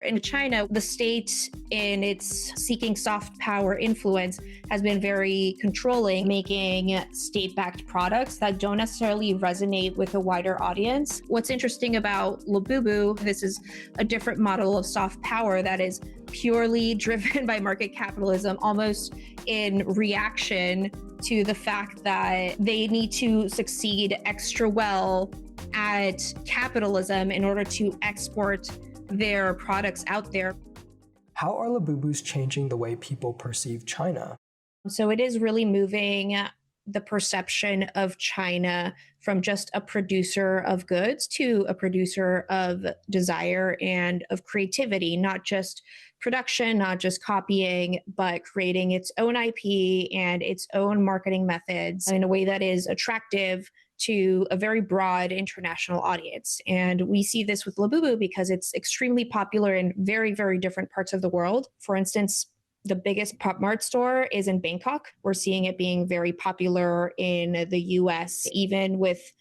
In China, the state, in its seeking soft power influence, has been very controlling, making state-backed products that don't necessarily resonate with a wider audience. What's interesting about Labubu, this is a different model of soft power that is purely driven by market capitalism, almost in reaction to the fact that they need to succeed extra well at capitalism in order to export their products out there. How are Labubus changing the way people perceive China? So it is really moving the perception of China from just a producer of goods to a producer of desire and of creativity, not just production, not just copying, but creating its own IP and its own marketing methods in a way that is attractive to a very broad international audience. And we see this with Labubu because it's extremely popular in very, very different parts of the world. For instance, the biggest Mart store is in Bangkok. We're seeing it being very popular in the US, even with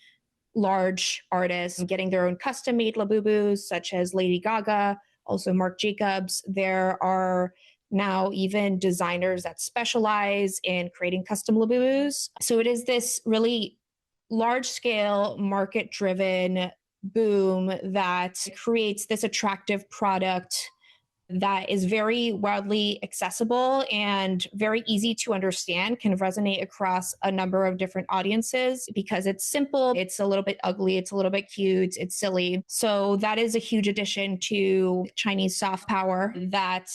large artists getting their own custom made Labubus, such as Lady Gaga, also Marc Jacobs. There are now even designers that specialize in creating custom Labubus. So it is this really large-scale, market-driven boom that creates this attractive product that is very widely accessible and very easy to understand, can resonate across a number of different audiences because it's simple, it's a little bit ugly, it's a little bit cute, it's silly. So that is a huge addition to Chinese soft power that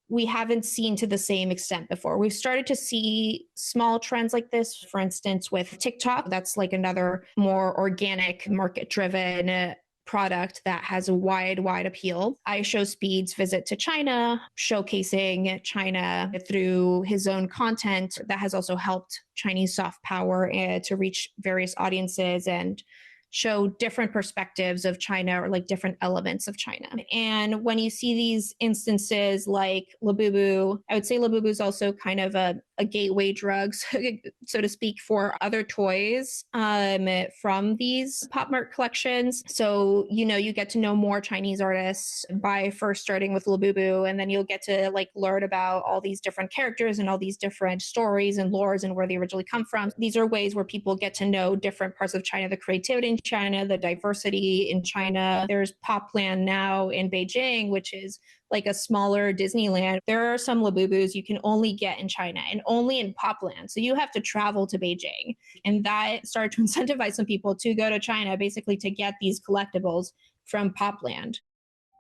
we haven't seen to the same extent before. We've started to see small trends like this, for instance, with TikTok. That's like another more organic, market-driven product that has a wide appeal. iShowSpeed's visit to China, showcasing China through his own content that has also helped Chinese soft power to reach various audiences and show different perspectives of China or like different elements of China. And when you see these instances like Labubu, I would say Labubu is also kind of a gateway drug, so to speak, for other toys from these Pop Mart collections. So, you get to know more Chinese artists by first starting with Labubu, and then you'll get to like learn about all these different characters and all these different stories and lores and where they originally come from. These are ways where people get to know different parts of China, the creativity in China, the diversity in China. There's POPLAND now in Beijing, which is like a smaller Disneyland. There are some Labubus you can only get in China and only in POPLAND. So you have to travel to Beijing. And that started to incentivize some people to go to China, basically to get these collectibles from POPLAND.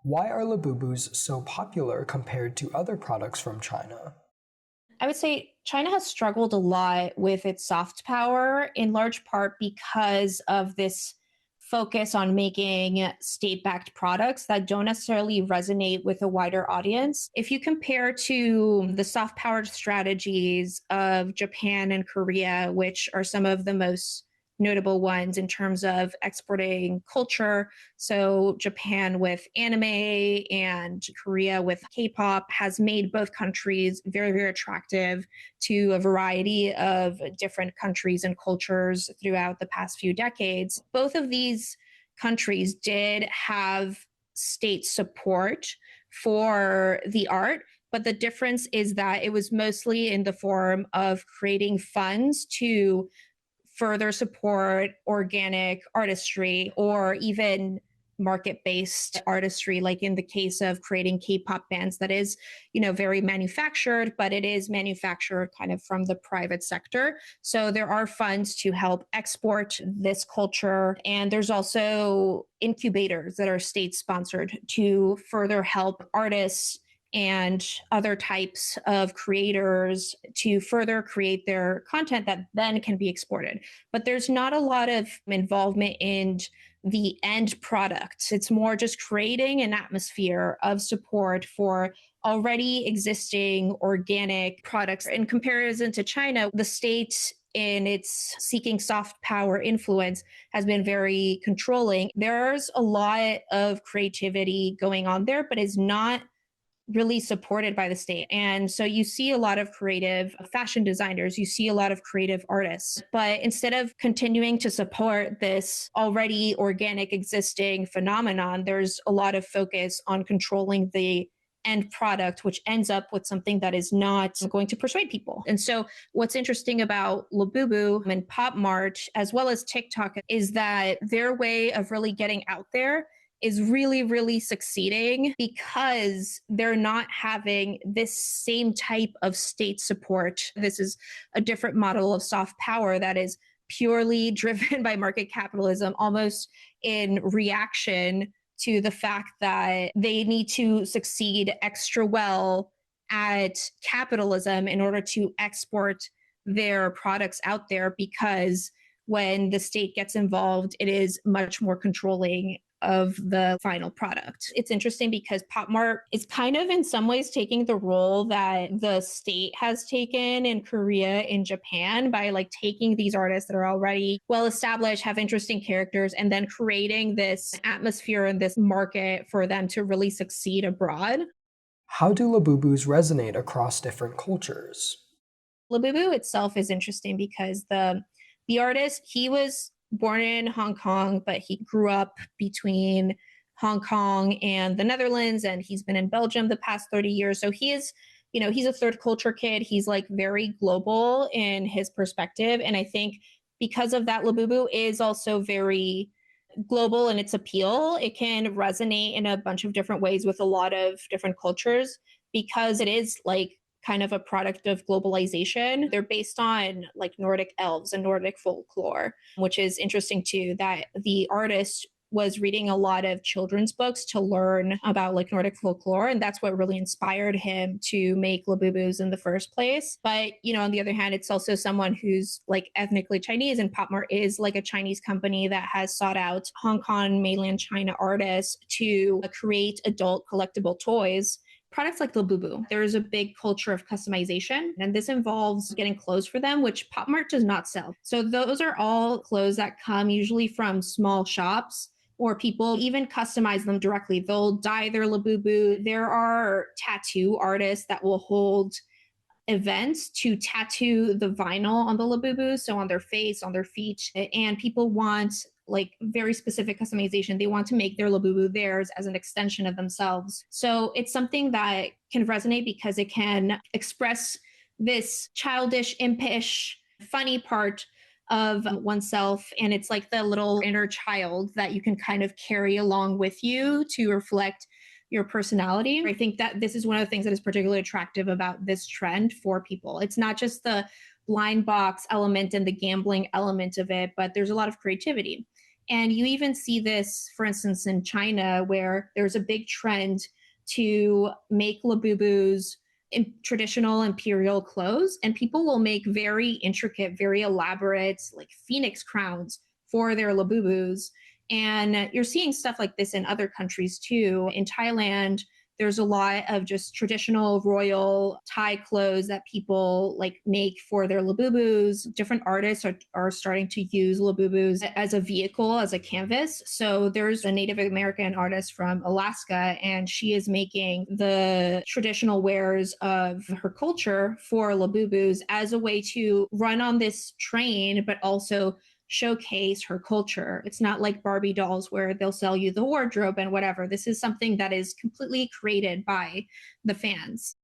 Why are Labubus so popular compared to other products from China? I would say China has struggled a lot with its soft power, in large part because of this focus on making state-backed products that don't necessarily resonate with a wider audience. If you compare to the soft power strategies of Japan and Korea, which are some of the most notable ones in terms of exporting culture. So Japan with anime and Korea with K-pop has made both countries very, very attractive to a variety of different countries and cultures throughout the past few decades. Both of these countries did have state support for the art, but the difference is that it was mostly in the form of creating funds to further support organic artistry or even market-based artistry, like in the case of creating K-pop bands that is, very manufactured, but it is manufactured kind of from the private sector. So there are funds to help export this culture. And there's also incubators that are state-sponsored to further help artists and other types of creators to further create their content that then can be exported. But there's not a lot of involvement in the end product. It's more just creating an atmosphere of support for already existing organic products. In comparison to China, the state in its seeking soft power influence has been very controlling. There's a lot of creativity going on there, but is not really supported by the state. And so you see a lot of creative fashion designers, you see a lot of creative artists. But instead of continuing to support this already organic existing phenomenon, there's a lot of focus on controlling the end product, which ends up with something that is not going to persuade people. And so what's interesting about Labubu and Pop Mart, as well as TikTok, is that their way of really getting out there is really, really succeeding because they're not having this same type of state support. This is a different model of soft power that is purely driven by market capitalism, almost in reaction to the fact that they need to succeed extra well at capitalism in order to export their products out there, because when the state gets involved, it is much more controlling of the final product. It's interesting because Pop Mart is kind of in some ways taking the role that the state has taken in Korea and Japan by like taking these artists that are already well established, have interesting characters, and then creating this atmosphere and this market for them to really succeed abroad. How do Labubus resonate across different cultures? Labubu itself is interesting because the artist, he was born in Hong Kong, but he grew up between Hong Kong and the Netherlands, and he's been in Belgium the past 30 years. So he is, he's a third culture kid. He's like very global in his perspective. And I think because of that, Labubu is also very global in its appeal. It can resonate in a bunch of different ways with a lot of different cultures because it is like kind of a product of globalization. They're based on like Nordic elves and Nordic folklore, which is interesting too, that the artist was reading a lot of children's books to learn about like Nordic folklore. And that's what really inspired him to make Labubus in the first place. But, on the other hand, it's also someone who's like ethnically Chinese, and Pop Mart is like a Chinese company that has sought out Hong Kong, mainland China artists to create adult collectible toys. Products like Labubu, there's a big culture of customization, and this involves getting clothes for them, which Pop Mart does not sell. So those are all clothes that come usually from small shops, or people even customize them directly. They'll dye their Labubu. There are tattoo artists that will hold events to tattoo the vinyl on the Labubu, so on their face, on their feet, and people want like very specific customization. They want to make their Labubu theirs as an extension of themselves. So it's something that can resonate because it can express this childish, impish, funny part of oneself. And it's like the little inner child that you can kind of carry along with you to reflect your personality. I think that this is one of the things that is particularly attractive about this trend for people. It's not just the blind box element and the gambling element of it, but there's a lot of creativity. And you even see this, for instance, in China, where there's a big trend to make Labubus in traditional imperial clothes, and people will make very intricate, very elaborate, like phoenix crowns for their Labubus. And you're seeing stuff like this in other countries too. In Thailand, there's a lot of just traditional royal Thai clothes that people like make for their Labubus. Different artists are starting to use Labubus as a vehicle, as a canvas. So there's a Native American artist from Alaska, and she is making the traditional wares of her culture for Labubus as a way to run on this train, but also showcase her culture. It's not like Barbie dolls where they'll sell you the wardrobe and whatever. This is something that is completely created by the fans.